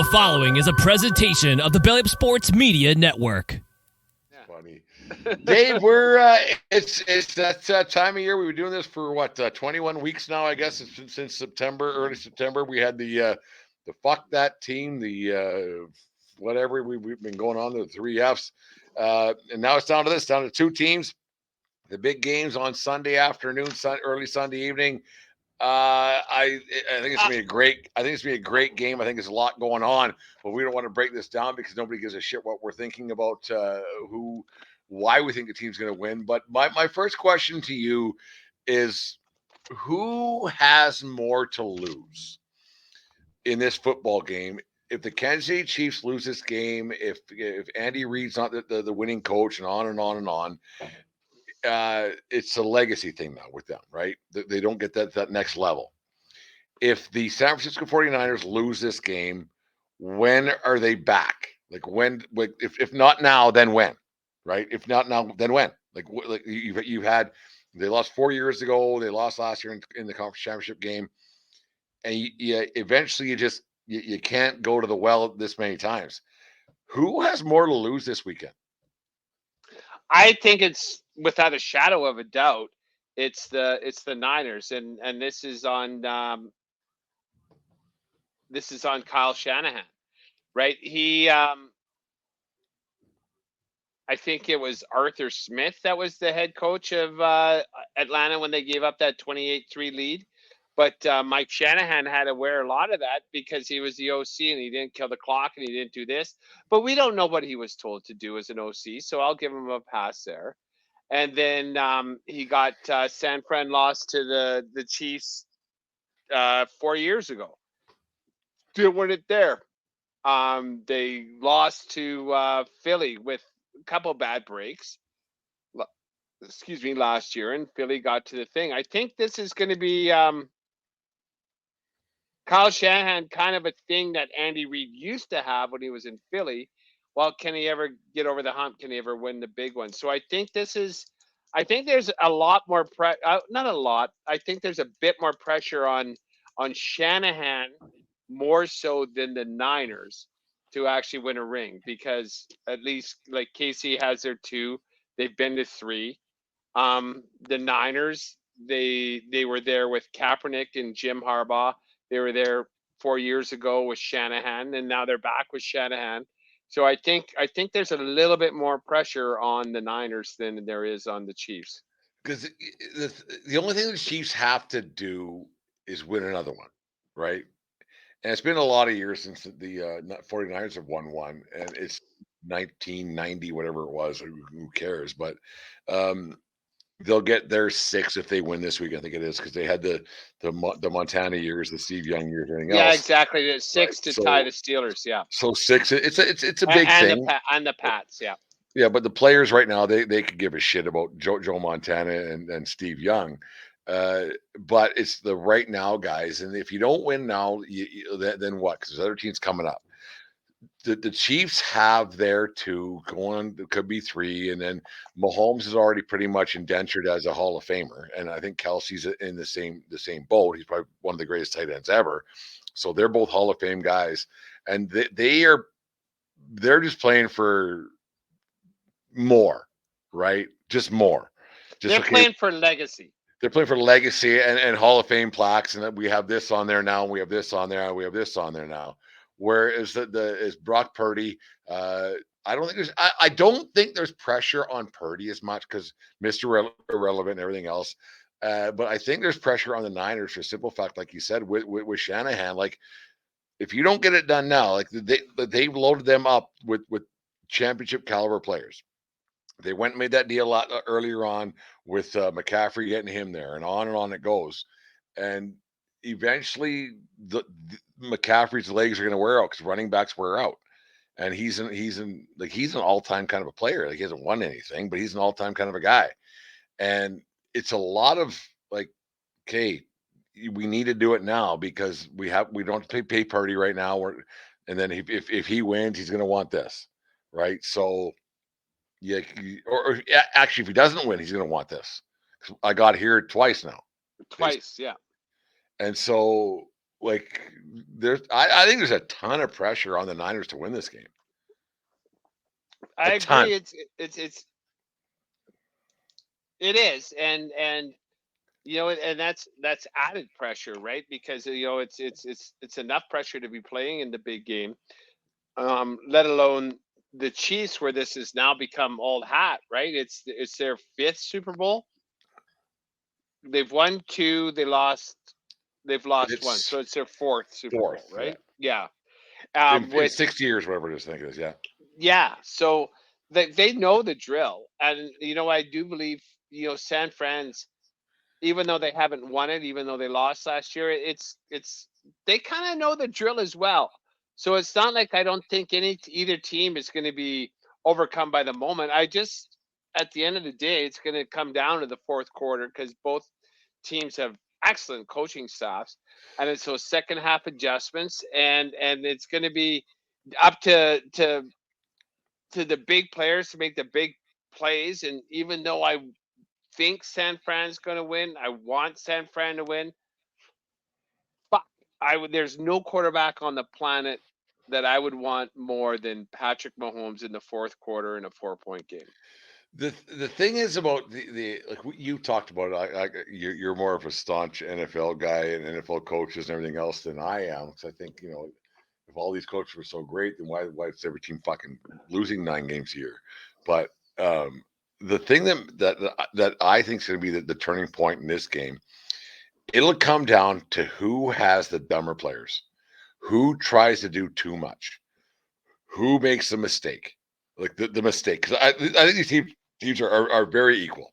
The following is a presentation of the Belly Up Sports Media Network. Funny, Dave. It's that time of year. We were doing this for 21 weeks now. I guess it's since September, early September. We had the fuck that team, the whatever we've been going on, the 3Fs, and now it's down to two teams. The big games on Sunday afternoon, early Sunday evening. I think it's gonna be a great. I think it's gonna be a great game. I think there's a lot going on, but we don't want to break this down because nobody gives a shit what we're thinking about why we think the team's gonna win. But my first question to you is, who has more to lose in this football game? If the Kansas City Chiefs lose this game, if Andy Reid's not the winning coach, and on and on and on, it's a legacy thing now with them, right? They don't get that next level. If the San Francisco 49ers lose this game, when are they back? Like when? If not now, then when? Right? If not now, then when? Like you've had, they lost 4 years ago. They lost last year in the conference championship game, and you eventually you can't go to the well this many times. Who has more to lose this weekend? I think it's without a shadow of a doubt, it's the Niners, and this is on Kyle Shanahan, right? He I think it was Arthur Smith that was the head coach of Atlanta when they gave up that 28-3 lead. But Mike Shanahan had to wear a lot of that because he was the OC and he didn't kill the clock and he didn't do this. But we don't know what he was told to do as an OC, so I'll give him a pass there. And then he got San Fran lost to the Chiefs 4 years ago. Didn't win it there. They lost to Philly with a couple bad breaks. Last year, and Philly got to the thing. I think this is going to be Kyle Shanahan, kind of a thing that Andy Reid used to have when he was in Philly. Well, can he ever get over the hump? Can he ever win the big one? So I think there's a lot more not a lot. I think there's a bit more pressure on Shanahan, more so than the Niners, to actually win a ring, because at least like KC has their 2, they've been to 3. The Niners, they were there with Kaepernick and Jim Harbaugh. They were there 4 years ago with Shanahan, and now they're back with Shanahan. So I think there's a little bit more pressure on the Niners than there is on the Chiefs. Because the only thing the Chiefs have to do is win another one, right? And it's been a lot of years since the 49ers have won one, and it's 1990, whatever it was. Who cares? But they'll get their 6 if they win this week. I think it is, because they had the Montana years, the Steve Young years, everything else. Yeah, exactly. It's 6 to tie the Steelers. Yeah. So 6. It's a big thing. And the Pats. Yeah. Yeah, but the players right now, they could give a shit about Joe Montana and Steve Young. But it's the right now guys, and if you don't win now, then what? Because there's other teams coming up. The Chiefs have their 2 going. It could be 3, and then Mahomes is already pretty much indentured as a Hall of Famer, and I think Kelsey's in the same boat. He's probably one of the greatest tight ends ever. So they're both Hall of Fame guys, and they're just playing for more, right? Just more. They're playing for legacy. They're playing for legacy and Hall of Fame plaques, and that we have this on there now, and we have this on there, and we have this on there now. Whereas is Brock Purdy, I don't think there's pressure on Purdy as much because Mr. Irrelevant and everything else. But I think there's pressure on the Niners for a simple fact, like you said, with Shanahan. Like, if you don't get it done now, like they've loaded them up with championship caliber players. They went and made that deal a lot earlier on with McCaffrey, getting him there, and on it goes. And eventually, McCaffrey's legs are going to wear out because running backs wear out, and he's an all-time kind of a player. Like, he hasn't won anything, but he's an all-time kind of a guy. And it's a lot of like, okay, we need to do it now because we don't have to pay Purdy right now. And then if he wins, he's going to want this, right? So. Yeah, or actually, if he doesn't win, he's going to want this. I got here twice now. Twice, yeah. And so like I think there's a ton of pressure on the Niners to win this game. I A ton. agree. It is, and and that's added pressure, right? Because it's enough pressure to be playing in the big game, let alone the Chiefs, where this has now become old hat, right? It's their fifth Super Bowl. They've won two. They've lost one, It's so it's their fourth Super fourth, Bowl, yeah. right? Yeah. In With 6 years, whatever it is, I think it is, yeah. Yeah, so they know the drill, and I do believe San Fran's, even though they haven't won it, even though they lost last year, it's they kind of know the drill as well. So it's not like I don't think either team is going to be overcome by the moment. I just At the end of the day, it's going to come down to the fourth quarter because both teams have excellent coaching staffs, and it's those second half adjustments, and it's going to be up to the big players to make the big plays. And even though I think San Fran's going to win, I want San Fran to win. But there's no quarterback on the planet that I would want more than Patrick Mahomes in the fourth quarter in a 4-point game. The thing is about the like you talked about it, you're more of a staunch NFL guy and NFL coaches and everything else than I am. So I think if all these coaches were so great, then why is every team fucking losing 9 games a year? But the thing that I think is going to be the turning point in this game, it'll come down to who has the dumber players, who tries to do too much, who makes a mistake, like the mistake. Because I think these teams are very equal.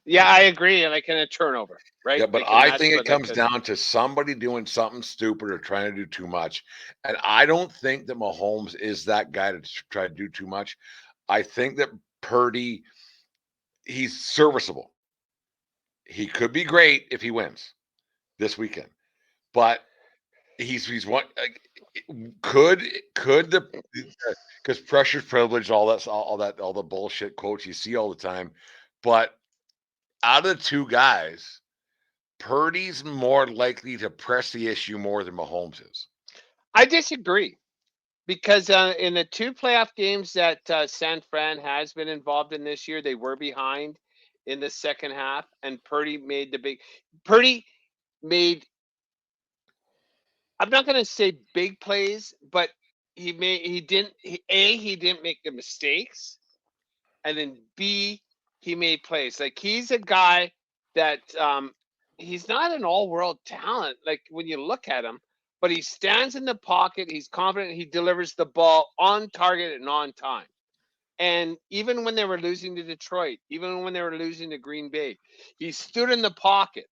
Yeah, I agree. Like in a turnover, right? Yeah, but Like, and I that's think it what comes down to somebody doing something stupid or trying to do too much. And I don't think that Mahomes is that guy to try to do too much. I think that Purdy, he's serviceable. He could be great if he wins this weekend, but he's one. Like, could the because pressure's privilege, all the bullshit quotes you see all the time. But out of the two guys, Purdy's more likely to press the issue more than Mahomes is. I disagree. Because in the two playoff games that San Fran has been involved in this year, they were behind in the second half, and Purdy made, I'm not going to say big plays, but he didn't make the mistakes, and then B, he made plays. Like, he's a guy that he's not an all-world talent, like when you look at him, but he stands in the pocket, he's confident, he delivers the ball on target and on time. And even when they were losing to Detroit, even when they were losing to Green Bay, he stood in the pocket,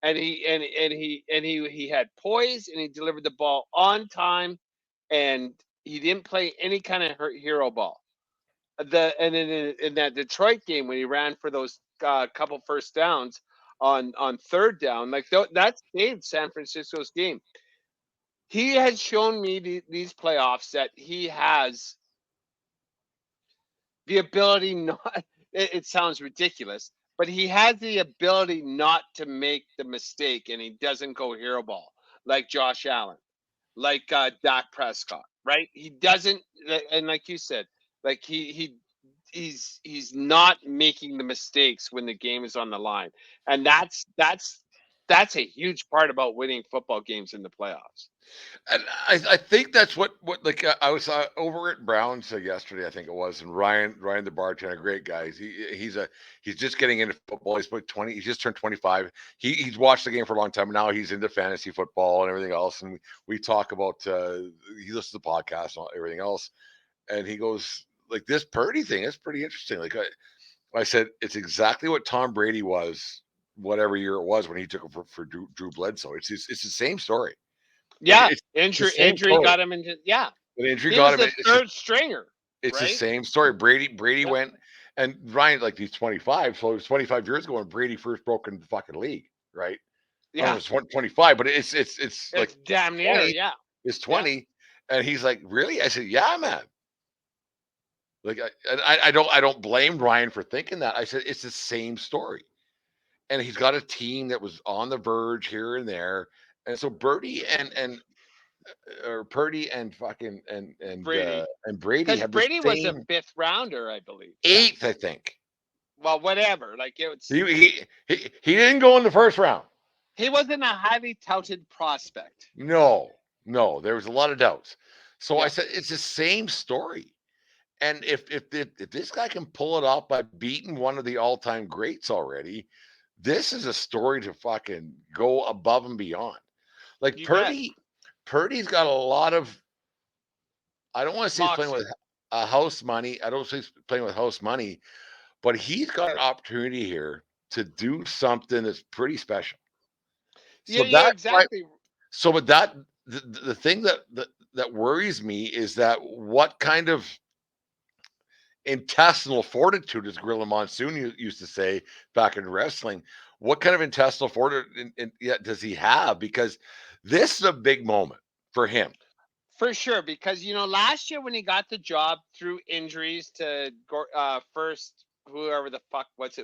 and he had poise, and he delivered the ball on time, and he didn't play any kind of hero ball. And in that Detroit game, when he ran for those couple first downs on third down, like that saved San Francisco's game. He has shown me these playoffs that he has the ability not. It sounds ridiculous, but he has the ability not to make the mistake, and he doesn't go hero ball like Josh Allen, like Dak Prescott, right? He doesn't, and like you said, like he's not making the mistakes when the game is on the line, and that's a huge part about winning football games in the playoffs. And I think that's what like I was over at Browns yesterday, I think it was, and Ryan the bartender, great guy. He's just getting into football. He's put 20. He's just turned 25. He's watched the game for a long time. Now he's into fantasy football and everything else. And we talk about he listens to podcasts and everything else. And he goes like this Purdy thing is pretty interesting. Like I said, it's exactly what Tom Brady was, whatever year it was when he took it for Drew Bledsoe. It's the same story. Like Yeah, it's the same injury story. got him into, yeah. The injury He got was him. the third stringer, It's the right? same story. Brady Yeah, went and Ryan, like he's 25, so it was 25 years ago when Brady first broke in the fucking league, right? I don't know, yeah. it's 25, but it's like It's damn near, 20. yeah, It's yeah. 20, and he's like, really? I said, yeah, man. Like I don't blame Ryan for thinking that. I said it's the same story, and he's got a team that was on the verge here and there, And so Birdie and or Purdy and fucking and Brady Because have the Brady was a same 5th rounder, I believe. Yeah. eighth, I think. Well, whatever. Like it's He didn't go in the first round. he wasn't a highly touted prospect. No, there was a lot of doubts. So I Yeah. said it's the same story. And if this guy can pull it off by beating one of the all-time greats already, this is a story to fucking go above and beyond. Like You bet. Purdy's got a lot of. I don't want to say he's playing Moxie. with house money. I don't say he's playing with house money, but he's got an opportunity here to do something that's pretty special. So You're that's why. exactly. So with that, the thing that worries me is that what kind of intestinal fortitude, as Gorilla Monsoon used to say back in wrestling, what kind of intestinal fortitude does he have? Because this is a big moment for him. For sure, because last year when he got the job through injuries to first whoever the fuck was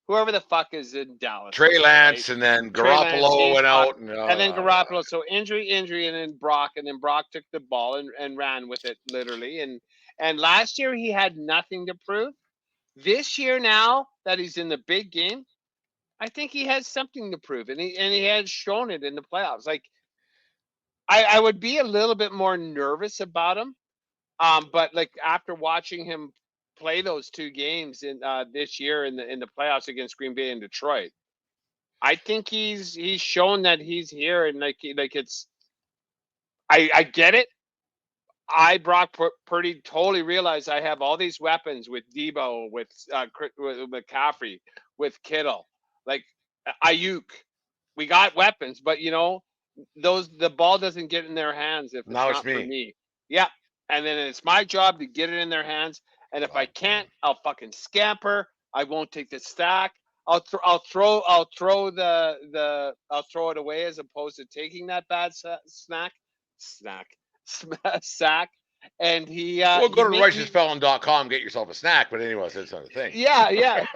whoever the fuck is in Dallas, Trey now, Lance right? and then Trey Lance, Garoppolo James went Brock, out and then Garoppolo. So injury, and then Brock took the ball and ran with it literally. And last year he had nothing to prove. This year, now that he's in the big game, I think he has something to prove, and he has shown it in the playoffs. Like I would be a little bit more nervous about him. But like after watching him play those 2 games in this year in the playoffs against Green Bay and Detroit, I think he's shown that he's here, and like it's. I get it. Brock Purdy totally realized I have all these weapons with Debo, with McCaffrey, with Kittle, like Ayuk. We got weapons, but the ball doesn't get in their hands if it's now it's not for me. me. Yeah. And then it's my job to get it in their hands. And if I can't, I'll fucking scamper. I won't take the stack. I'll throw it away as opposed to taking that bad sack. And he Well, go to he righteousfelon.com, get yourself a snack. But anyway, that's another thing. yeah.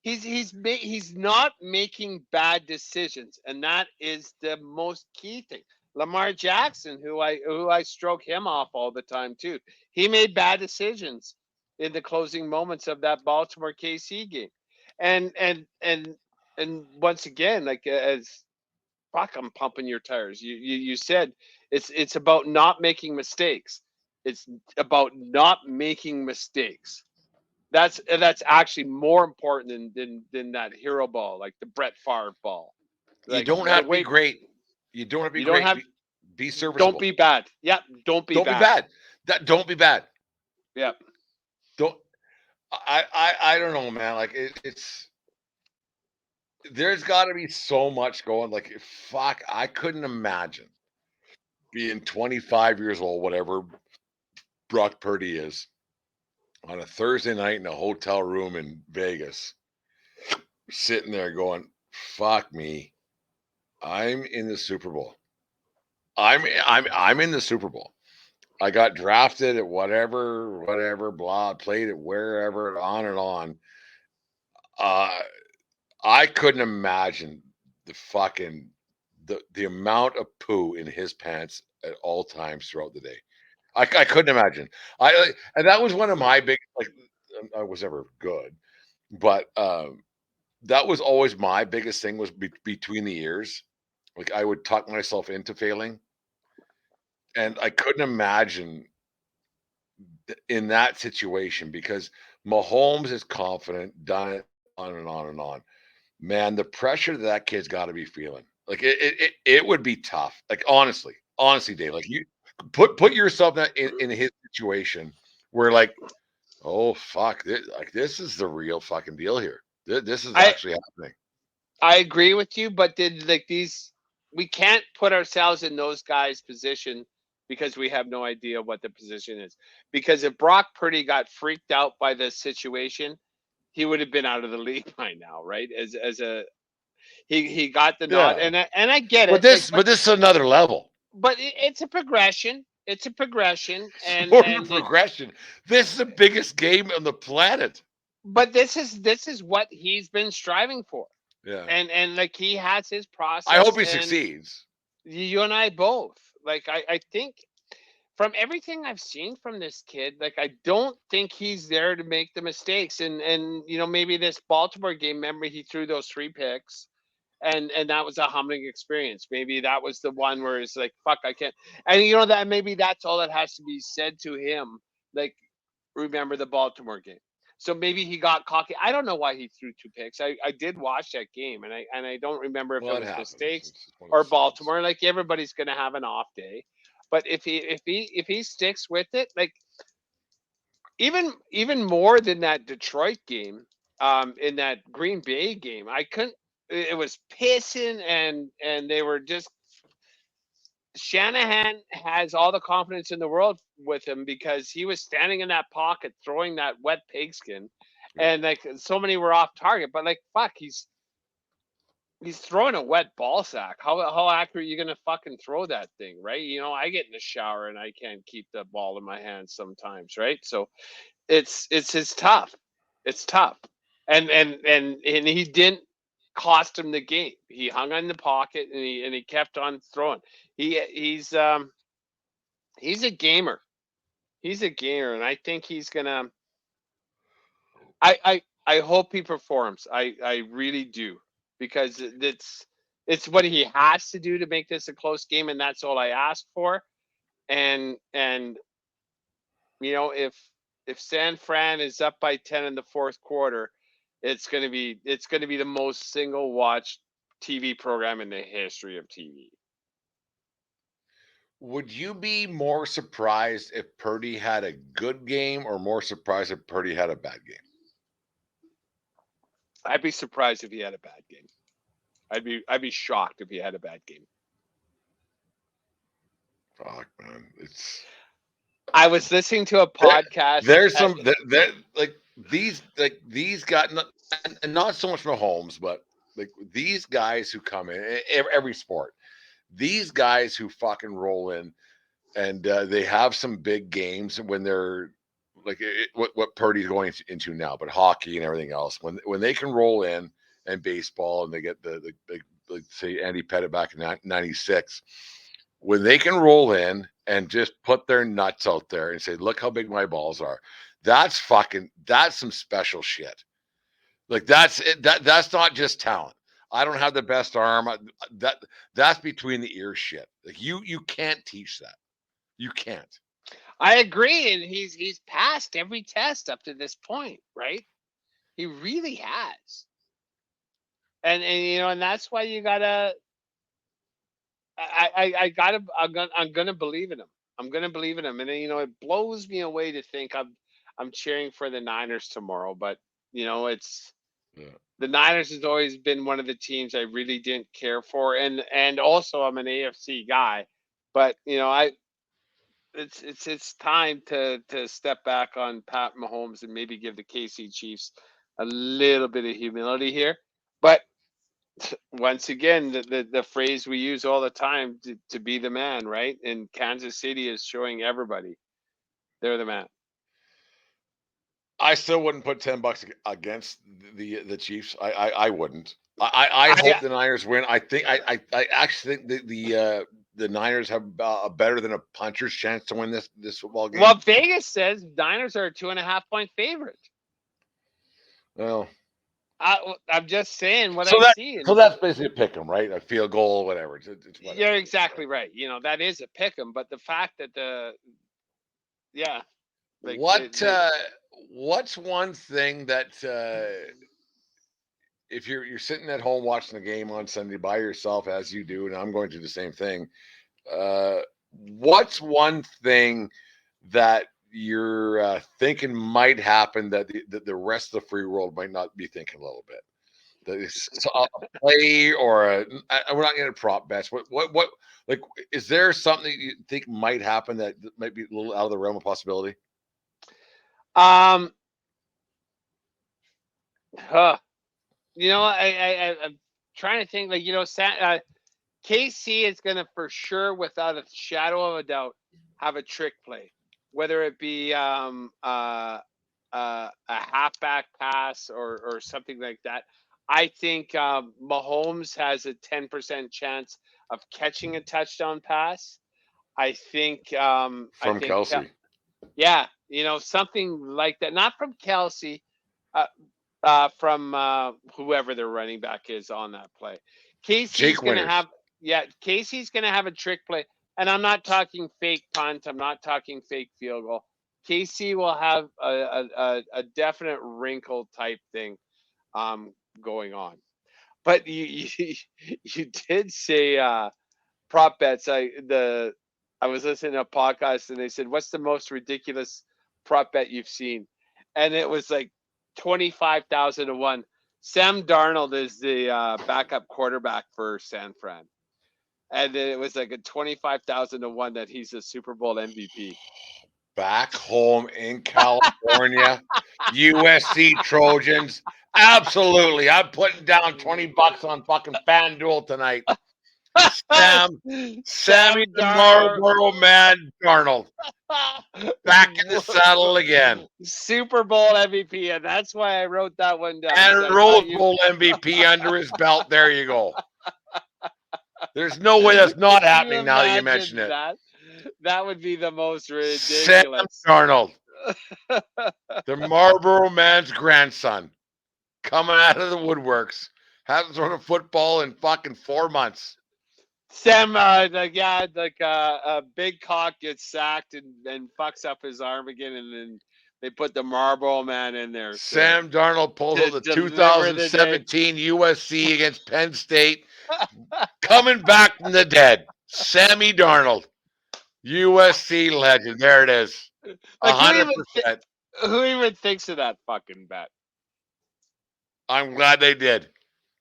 He's not making bad decisions, and that is the most key thing. Lamar Jackson, who I stroke him off all the time too, he made bad decisions in the closing moments of that Baltimore KC game, and once again, like as fuck, I'm pumping your tires. You said it's about not making mistakes. It's about not making mistakes. That's actually more important than that hero ball, like the Brett Favre ball. You Like don't have to be great. You don't have to be great. Be serviceable. Don't be bad. Yep. Don't be bad. Don't be bad. Yep. Don't. I don't know, man. Like it's. There's got to be so much going. Like fuck, I couldn't imagine being 25 years old, whatever Brock Purdy is, on a Thursday night in a hotel room in Vegas, sitting there going, "Fuck me, I'm in the Super Bowl. I'm in the Super Bowl. I got drafted at whatever, blah, played it wherever, on and on. I couldn't imagine the amount of poo in his pants at all times throughout the day. I couldn't imagine. And that was one of my big I was never good, but that was always my biggest thing was between the ears. Like I would talk myself into failing, and I couldn't imagine in that situation because Mahomes is confident, done it on and on and on. Man, the pressure that kid's got to be feeling, like it would be tough. Like honestly, Dave, like you put yourself in his situation where like, oh fuck, this is the real fucking deal here. This is actually happening. I agree with you, but we can't put ourselves in those guys' position because we have no idea what the position is. Because if Brock Purdy got freaked out by the situation, he would have been out of the league by now, right? He got the nod, and I get it. But this is another level. But it's a progression. It's a progression, and progression. This is the biggest game on the planet. But this is what he's been striving for. Yeah. And like he has his process. I hope he and succeeds. You and I both. Like I think from everything I've seen from this kid, like I don't think he's there to make the mistakes. And maybe this Baltimore game, remember he threw those 3 picks, and that was a humbling experience. Maybe that was the one where it's like, fuck, I can't. And that maybe that's all that has to be said to him. Like, remember the Baltimore game. So maybe he got cocky. I don't know why he threw 2 picks. I did watch that game, and I don't remember if Well, it it was happens. mistakes It's one of or those things. Baltimore. Like everybody's gonna have an off day, but if he sticks with it, like even more than that Detroit game, in that Green Bay game, I couldn't. It was pissing, and they were just. Shanahan has all the confidence in the world with him because he was standing in that pocket throwing that wet pigskin, Yeah. and like so many were off target. But like fuck, he's throwing a wet ball sack. How accurate are you gonna fucking throw that thing, right? I get in the shower and I can't keep the ball in my hands sometimes, right? So it's tough. It's tough. And he didn't cost him the game. He hung on the pocket and he kept on throwing. He's a gamer. He's a gamer, and I think he's gonna. I hope he performs. I really do, because it's what he has to do to make this a close game, and that's all I ask for. And if San Fran is up by 10 in the fourth quarter, it's gonna be the most single watched TV program in the history of TV. Would you be more surprised if Purdy had a good game, or more surprised if Purdy had a bad game? I'd be surprised if he had a bad game. I'd be shocked if he had a bad game. Fuck, man, it's I was listening to a there, podcast. there's some these guys, and not so much Mahomes, but like these guys who come in every sport. These guys who fucking roll in, and they have some big games when they're like what Purdy's going into now, but hockey and everything else. When they can roll in, and baseball, and they get the like say Andy Pettit back in '96, when they can roll in and just put their nuts out there and say, "Look how big my balls are." That's some special shit. Like that's it. That's not just talent. I don't have the best arm. That that's between the ears shit. Like you can't teach that. You can't. I agree, and he's passed every test up to this point, right? He really has, and that's why you gotta. I gotta. I'm gonna believe in him. I'm gonna believe in him, and it blows me away to think I'm cheering for the Niners tomorrow, but it's Yeah. the Niners has always been one of the teams I really didn't care for, and also I'm an AFC guy, but it's time to step back on Pat Mahomes and maybe give the KC Chiefs a little bit of humility here. But once again, the phrase we use all the time to be the man, right? And Kansas City is showing everybody they're the man. I still wouldn't put $10 against the Chiefs. I wouldn't. I I hope the Niners win. I actually think the Niners have a better than a puncher's chance to win this football game. Well, Vegas says Niners are a 2.5 point favorite. Well, I'm just saying what so I that see. so that's basically a pick 'em, right? A field goal, whatever. It's whatever. You're exactly right. That is a pick 'em, but the fact that yeah, like What's one thing that if you're sitting at home watching the game on Sunday by yourself, as you do, and I'm going through the same thing, what's one thing that you're thinking might happen that the rest of the free world might not be thinking a little bit? That is a play, or we're not getting prop bets. What like is there something you think might happen that might be a little out of the realm of possibility? um huh, I'm trying to think, like KC is gonna for sure, without a shadow of a doubt, have a trick play, whether it be a halfback pass or something like that. I think Mahomes has a 10% chance of catching a touchdown pass. I think From Kelsey. yeah, something like that. Not from Kelsey, uh, from whoever their running back is on that play. Casey's Jake going to Winters. have, yeah, Casey's going to have a trick play. And I'm not talking fake punt. I'm not talking fake field goal. Casey will have a definite wrinkle type thing going on. But you did say prop bets. I was listening to a podcast and they said, "What's the most ridiculous prop bet you've seen?" And it was like 25,000 to 1. Sam Darnold is the backup quarterback for San Fran, and then it was like a 25,000 to 1 that he's a Super Bowl MVP. Back home in California, USC Trojans. Absolutely. I'm putting down $20 on fucking FanDuel tonight. Sammy the Marlboro Man Darnold. Back in the saddle again. Super Bowl MVP, and that's why I wrote that one down. And Rose Bowl MVP under his belt. There you go. There's no way that's not happening now that you mention it. That would be the most ridiculous. Sam Darnold, the Marlboro Man's grandson, coming out of the woodworks, hasn't thrown a football in fucking 4 months. Sam, a big cock gets sacked and fucks up his arm again, and then they put the Marlboro Man in there. Sam Darnold pulls out the 2017 USC against Penn State, coming back from the dead. Sammy Darnold, USC legend. There it is. 100%. Who even thinks of that fucking bet? I'm glad they did,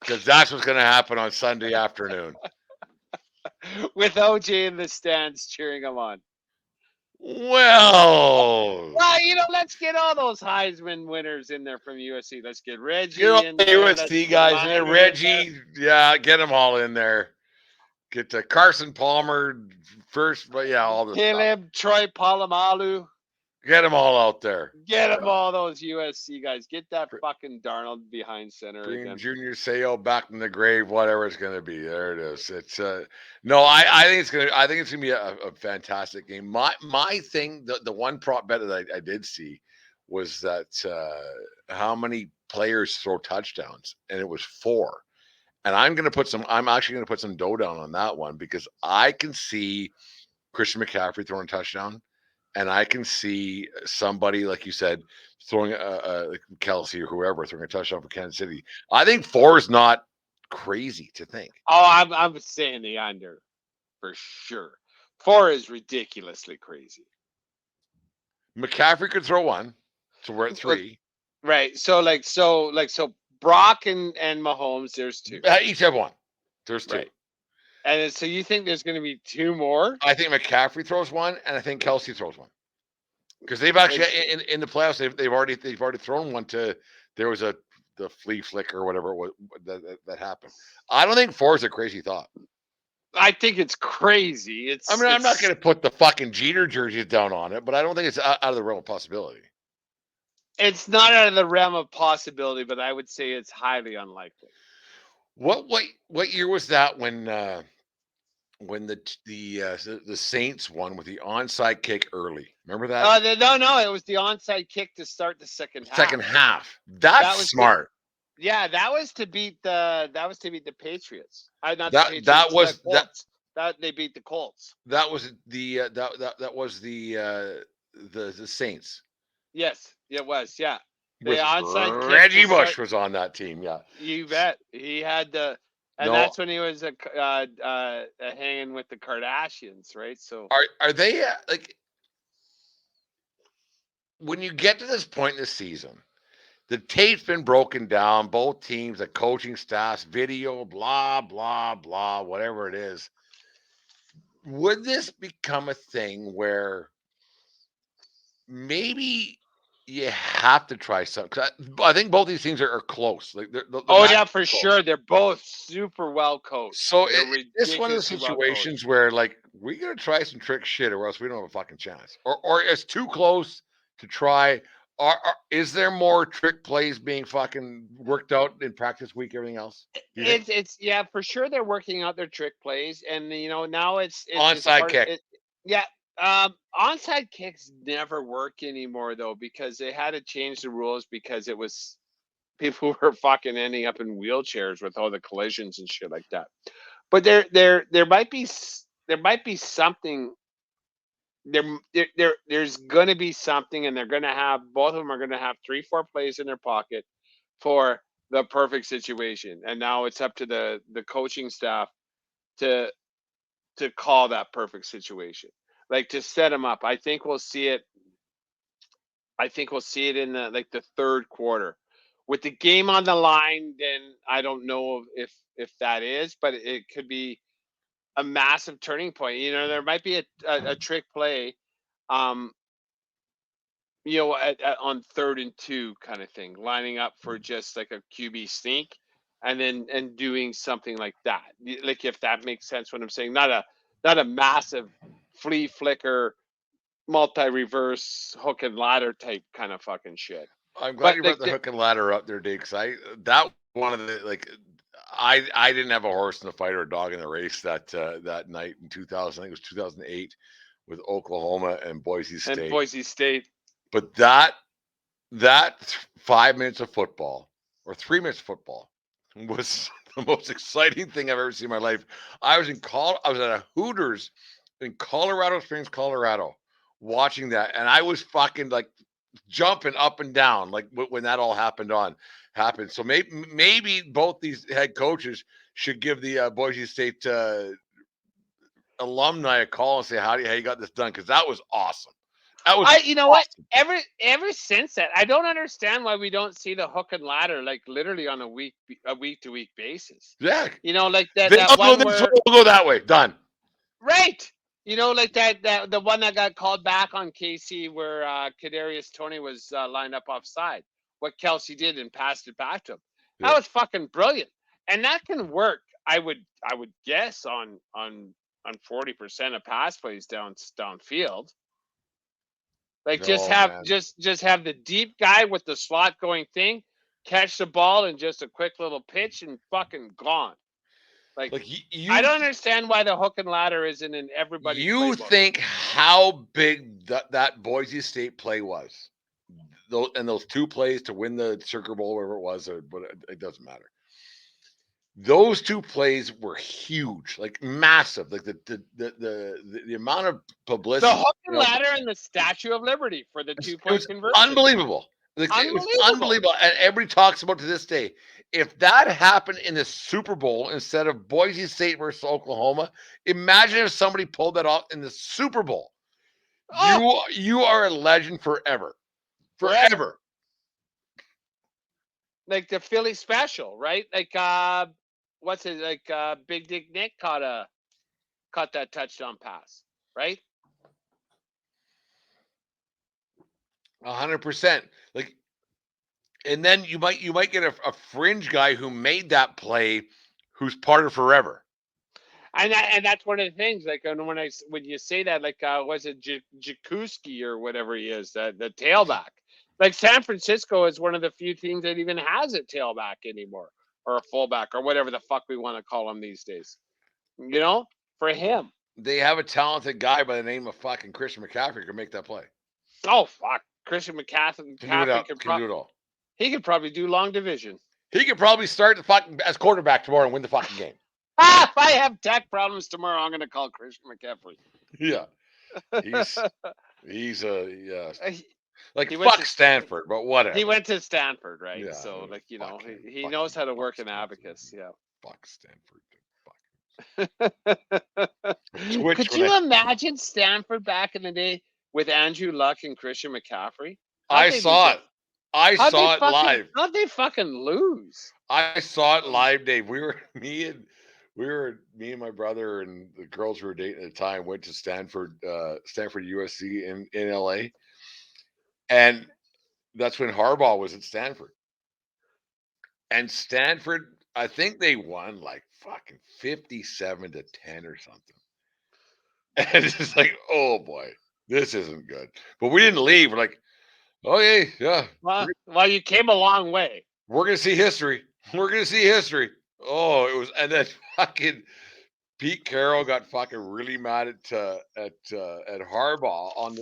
because that's what's going to happen on Sunday afternoon. With OJ in the stands cheering him on. Well, let's get all those Heisman winners in there from USC. Let's get Reggie in there. USC guys in there. Reggie, yeah, get them all in there. Get to Carson Palmer first, but yeah, all the Caleb, stuff. Troy Polamalu. Get them all out there. Get them all those USC guys. Get that fucking Darnold behind center Bring again. Junior Seau back in the grave, whatever it's going to be. There it is. It's no, I think it's gonna be a fantastic game. My thing, the one prop bet that I did see was that how many players throw touchdowns, and it was 4. And I'm actually going to put some dough down on that one, because I can see Christian McCaffrey throwing a touchdown, and I can see somebody, like you said, throwing like Kelsey or whoever throwing a touchdown for Kansas City. I think 4 is not crazy to think. Oh, I'm saying the under for sure. 4 is ridiculously crazy. McCaffrey could throw one, so we're at 3. Right. So Brock and Mahomes, there's 2. Each have 1. There's 2. Right. And so you think there's going to be 2 more? I think McCaffrey throws 1, and I think Kelsey throws 1. Because they've actually in the playoffs they've already thrown one to, there was the flea flick or whatever it was that happened. I don't think 4 is a crazy thought. I think it's crazy. I'm not going to put the fucking Jeter jerseys down on it, but I don't think it's out of the realm of possibility. It's not out of the realm of possibility, but I would say it's highly unlikely. What year was that when the Saints won with the onside kick early? Remember that? No, it was the onside kick to start the second half. Second half. That's smart. That was to beat the Patriots. Not that, the Patriots. That was the Colts. That they beat the Colts. That was that was the Saints. Yes, it was. Yeah. The With onside kick. Reggie Bush was on that team. Yeah. You bet. He had that's when he was hanging with the Kardashians, right? So are they like, when you get to this point in the season, the tape's been broken down, both teams, the coaching staffs, video, blah, blah, blah, whatever it is. Would this become a thing where maybe you have to try something? I think both these teams are close. Like yeah, for sure. They're both super well coached. So it's one of the situations where, like, we got to try some trick shit or else we don't have a fucking chance. Or it's too close to try, Is there more trick plays being fucking worked out in practice week? Everything else? Do you think? It's yeah, for sure they're working out their trick plays, and now it's Onside part of kick. it. Yeah, onside kicks never work anymore though because they had to change the rules because it was people were fucking ending up in wheelchairs with all the collisions and shit like that. But there might be there might be something there's gonna be something, and they're gonna have both of them are gonna have 3-4 plays in their pocket for the perfect situation, and now it's up to the coaching staff to call that perfect situation, like to set them up. I think we'll see it in the third quarter with the game on the line. Then I don't know if that is, but it could be a massive turning point. There might be a trick play, um, on 3rd and 2 kind of thing, lining up for just like a QB sneak, and then doing something like that. Like if that makes sense, what I'm saying, not a massive flea flicker, multi-reverse hook and ladder type kind of fucking shit. I'm glad But you brought like the hook and ladder up there, Dave. Because that one of the I didn't have a horse in the fight or a dog in the race that night in 2000. I think it was 2008 with Oklahoma and Boise and State. Boise State. But that 5 minutes of football or 3 minutes of football was the most exciting thing I've ever seen in my life. I was I was at a Hooters in Colorado Springs, Colorado, watching that, and I was fucking like jumping up and down like when that all happened. So maybe both these head coaches should give the Boise State alumni a call and say how you got this done, because that was awesome. That was You know what? awesome. Ever since that, I don't understand why we don't see the hook and ladder like literally on a week to week basis. Yeah, Like that I'll go one this way, where we'll go that way. Done. right. Like that the one that got called back on KC where Kadarius Toney was lined up offside. What Kelsey did and passed it back to him. That Yeah. was fucking brilliant, and that can work. I would guess on 40% of pass plays downfield. Like just Oh have man. just have the deep guy with the slot going thing, catch the ball and just a quick little pitch and fucking gone. Like Like I don't understand why the hook and ladder isn't in everybody's you playbook. think how big that Boise State play was, those 2 plays to win the Sugar Bowl, wherever it was, but it doesn't matter. Those 2 plays were huge, like massive. Like the amount of publicity. The hook and ladder and the Statue of Liberty for the It 2-point was conversion. unbelievable. Like, it was unbelievable. And everybody talks about to this day. If that happened in the Super Bowl instead of Boise State versus Oklahoma, imagine if somebody pulled that off in the Super Bowl. Oh, You are a legend forever. Forever. like the Philly special, right? Like what's it like? Big Dick Nick caught that touchdown pass, right? 100%. Like, and then you might get a fringe guy who made that play who's part of forever. And that's one of the things. Like when you say that, like was it Jakuski or whatever he is, the tailback? Like San Francisco is one of the few teams that even has a tailback anymore, or a fullback, or whatever the fuck we want to call him these days. For him. They have a talented guy by the name of fucking Christian McCaffrey who can make that play. Oh fuck, Christian McCaffrey Can do it all. He could probably do long division. He could probably start the fucking as quarterback tomorrow and win the fucking game. If I have tech problems tomorrow, I'm going to call Christian McCaffrey. Yeah, he's a like he fuck Stanford, but whatever. He went to Stanford, right? Yeah, so like he knows how to work an abacus. Yeah. Fuck Stanford. Could you imagine Stanford back in the day with Andrew Luck and Christian McCaffrey? I saw it. I saw it live. How'd they fucking lose? I saw it live, Dave. Me and my brother and the girls we were dating at the time went to Stanford USC in LA. And that's when Harbaugh was at Stanford. And Stanford, I think they won like fucking 57-10 or something. And it's just like, oh boy, this isn't good. But we didn't leave. We're like, Oh yeah. Well, you came a long way. We're gonna see history. We're gonna see history. Oh, it was, and then fucking Pete Carroll got fucking really mad at Harbaugh on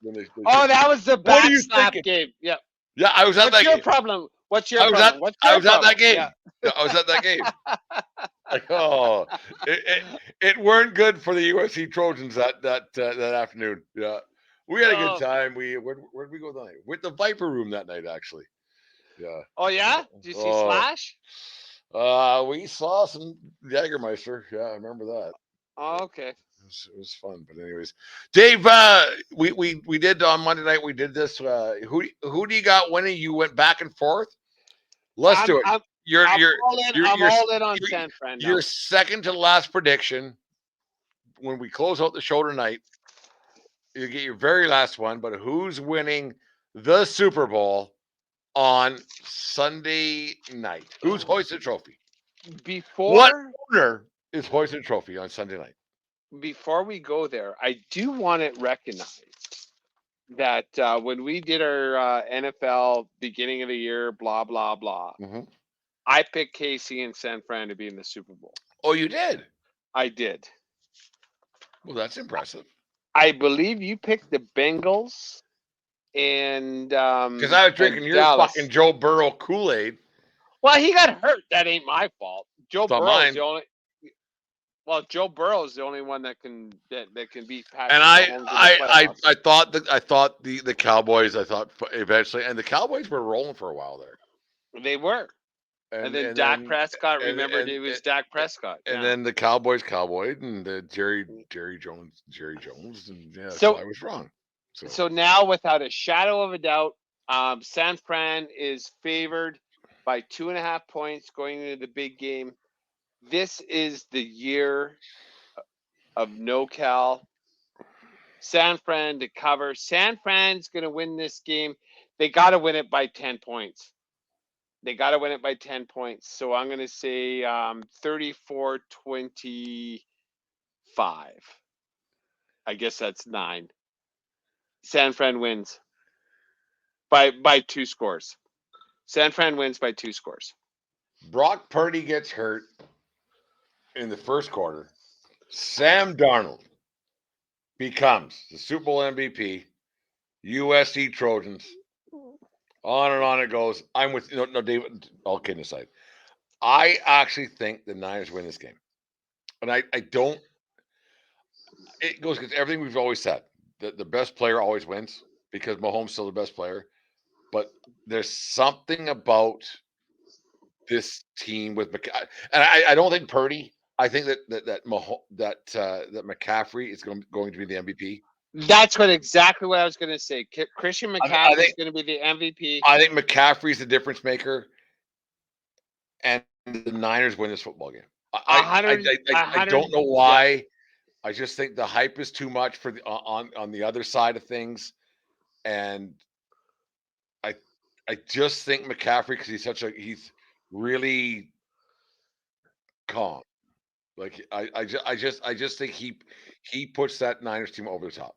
when they Oh, that was the what are back you slap thinking? game. Yeah. Yeah, I was at What's that your game. problem? What's your I was at problem? What's I your was at problem? that game. Yeah. Yeah, I was at that game. Like, oh, it weren't good for the USC Trojans that afternoon. Yeah, we had a good Oh. time. Where'd we go that night? With the Viper Room that night, actually. Yeah. Oh yeah. Did you see Oh, Slash? we saw some Jägermeister. Yeah, I remember that. Oh, okay. It was fun. But anyways, Dave, we did on Monday night. We did this. Who do you got winning? You went back and forth. Let's I'm do it. I'm You're I'm you're all in. you're I'm you're all in on you're, San Fran now. your second to last prediction when we close out the show tonight. You get your very last one. But who's winning the Super Bowl on Sunday night? Who's hoisting the trophy? What Before owner is hoisting the trophy on Sunday night? before we go there, I do want it recognized that when we did our NFL beginning of the year, blah blah blah, Mm-hmm. I picked KC and San Fran to be in the Super Bowl. Oh, you did? I did. Well, that's impressive. I believe you picked the Bengals and Because I was drinking your Dallas. fucking Joe Burrow Kool-Aid. Well, he got hurt. That ain't my fault. Joe It's not Burrow's mine. the only. Well, Joe Burrow's the only one that can beat Patrick And Mahomes in the playoffs. I thought the Cowboys. I thought eventually, and the Cowboys were rolling for a while there. They were. And then Dak Prescott. Remembered it was Dak Prescott. And then the Cowboys, and Jerry Jones, and yeah. So I was wrong. So now, without a shadow of a doubt, San Fran is favored by 2.5 points going into the big game. This is the year of NoCal. San Fran to cover. San Fran's going to win this game. They got to win it by 10 points. They got to win it by 10 points. So I'm going to say 34-25. I guess that's 9. San Fran wins by 2 scores. San Fran wins by 2 scores. Brock Purdy gets hurt in the first quarter. Sam Darnold becomes the Super Bowl MVP. USC Trojans. On and on it goes. I'm with no David. All kidding aside, I actually think the Niners win this game, and I don't. It goes against everything we've always said. The best player always wins because Mahomes is still the best player. But there's something about this team with McCaffrey, and I don't think Purdy. I think that McCaffrey is going to be the MVP. That's exactly what I was going to say. Christian McCaffrey is going to be the MVP. I think McCaffrey's the difference maker, and the Niners win this football game. I don't know why. Yeah. I just think the hype is too much for on the other side of things, and I just think McCaffrey, because he's really calm. Like I just think he puts that Niners team over the top.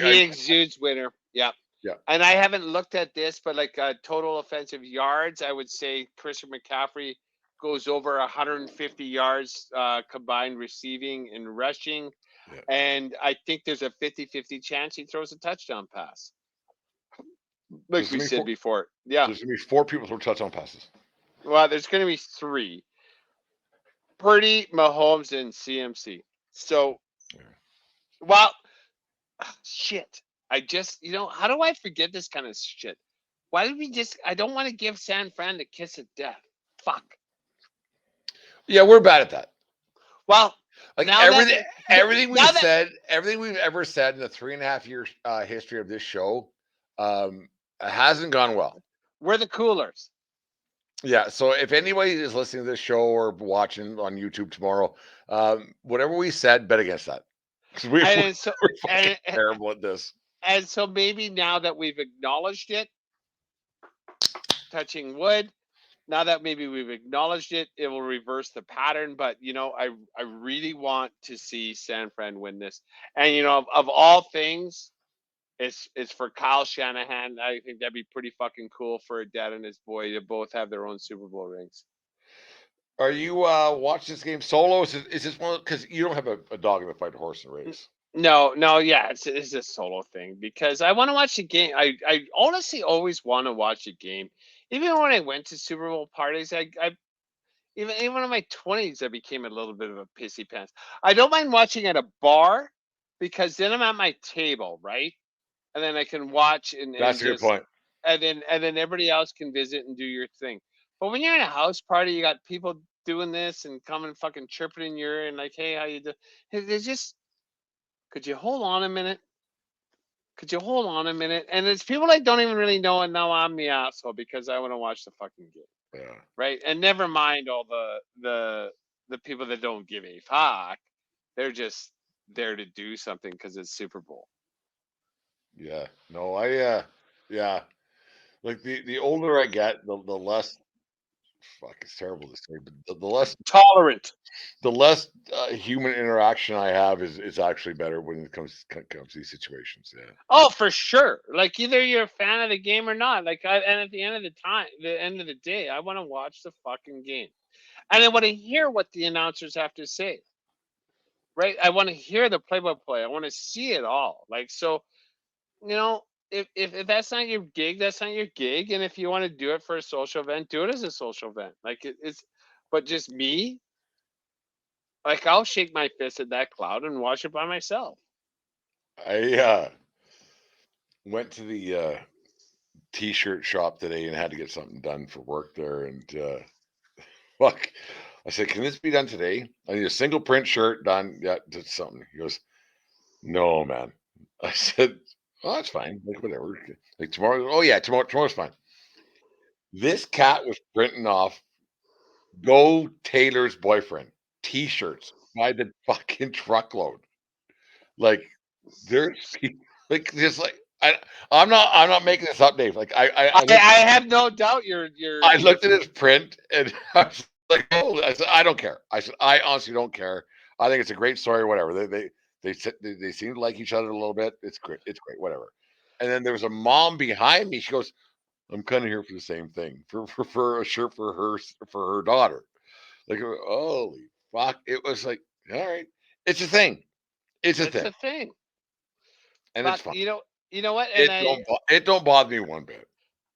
He exudes winner. Yeah. Yeah. And I haven't looked at this, but like total offensive yards, I would say Christian McCaffrey goes over 150 yards combined receiving and rushing. Yeah. And I think there's a 50-50 chance he throws a touchdown pass. Like we said before. Yeah. There's going to be 4 people who touchdown passes. Well, there's going to be 3. Purdy, Mahomes, and CMC. So, well, shit. I just, how do I forget this kind of shit? Why did we I don't want to give San Fran the kiss of death. Fuck. Yeah, we're bad at that. Well, like everything we've ever said in the 3.5 year history of this show hasn't gone well. We're the coolers. Yeah, so if anybody is listening to this show or watching on YouTube tomorrow, whatever we said, bet against that. We're fucking terrible at this. And so maybe now that we've acknowledged it, touching wood, now that maybe we've acknowledged it, it will reverse the pattern. But, I really want to see San Fran win this. And, of all things, it's for Kyle Shanahan. I think that'd be pretty fucking cool for a dad and his boy to both have their own Super Bowl rings. Are you watching this game solo? Is this one because you don't have a dog in the fight, a horse in the race? No, yeah, it's a solo thing because I want to watch the game. I honestly always want to watch a game. Even when I went to Super Bowl parties, I even in my 20s, I became a little bit of a pissy pants. I don't mind watching at a bar because then I'm at my table, right? And then I can watch and That's a good just point. and then everybody else can visit and do your thing. But when you're in a house party, you got people doing this and coming fucking chirping in your ear and like, hey, how you do? There's just, could you hold on a minute? Could you hold on a minute? And it's people I don't even really know, and now I'm the asshole because I want to watch the fucking game, Yeah. right? And never mind all the people that don't give a fuck. They're just there to do something because it's Super Bowl. Yeah. No, yeah. Like the older I get, the less fuck, it's terrible to say, but Tolerant. the less human interaction I have is actually better when it comes to these situations. Yeah. Oh, for sure. Like either you're a fan of the game or not. And at the end of the end of the day, I want to watch the fucking game, and I want to hear what the announcers have to say. Right? I want to hear the play-by-play. I want to see it all. Like so, if that's not your gig, that's not your gig. And if you want to do it for a social event, do it as a social event. Like it's, but just me, like I'll shake my fist at that cloud and watch it by myself. I went to the t-shirt shop today and had to get something done for work there, and fuck, I said, "Can this be done today? I need a single print shirt done." Yeah, did something. He goes, "No, man." I said, "Oh, that's fine. Like whatever. Like tomorrow. Oh yeah, tomorrow's fine." This cat was printing off "Go Taylor's Boyfriend" t-shirts by the fucking truckload. Like there's people like just like I'm not making this up, Dave. Like I have no doubt I looked at his print and I was like, oh, I said, I don't care. I said, I honestly don't care. I think it's a great story, whatever. They seem to like each other a little bit. It's great. It's great, whatever. And then there was a mom behind me. She goes, I'm kind of here for the same thing, for a shirt for her daughter. Like, holy fuck. It was like, all right. It's a thing. It's a It's thing. a thing. And it's But fun. you know what? And It don't bother me one bit.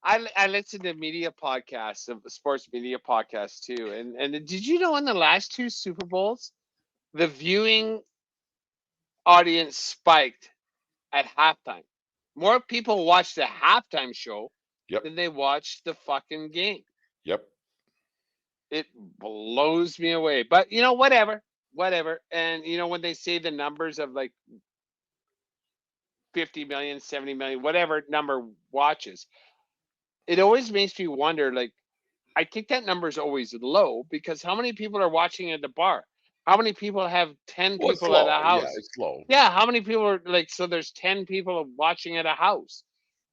I listen to media podcasts, of sports media podcasts too. And did you know in the last two Super Bowls, the viewing audience spiked at halftime? More people watched the halftime show Yep. than they watched the fucking game. Yep. It blows me away. But whatever. And when they say the numbers of like 50 million, 70 million, whatever number watches, it always makes me wonder, like, I think that number is always low because how many people are watching at the bar? How many people have 10 Well, it's people at slow. a Yeah, house? it's slow. Yeah, how many people are like, so there's 10 people watching at a house.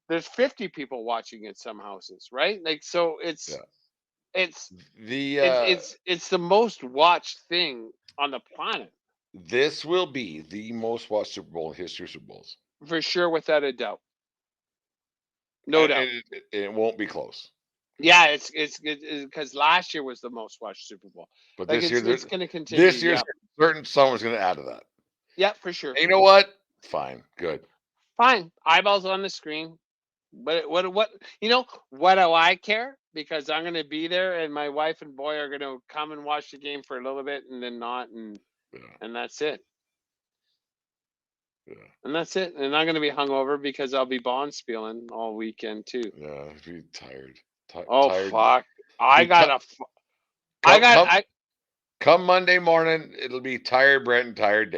There's 50 people watching at some houses, right? Like, so Yeah. it's The it's the most watched thing on the planet this will be the most watched Super Bowl in history of Super Bowls. for sure, without a doubt. No doubt. And it won't be close. Yeah, it's because last year was the most watched Super Bowl. But Like this year, it's going to continue. this year's Yeah, certain someone's going to add to that. yeah, for sure. And you know what? Fine, good. Fine, eyeballs on the screen. What what do I care? Because I'm going to be there, and my wife and boy are going to come and watch the game for a little bit, and then not, and that's it. Yeah. And that's it. And I'm going to be hungover because I'll be bond spieling all weekend too. Yeah, I'd be tired. Oh tired. fuck! Come Monday morning, it'll be tired Brent and tired Dave.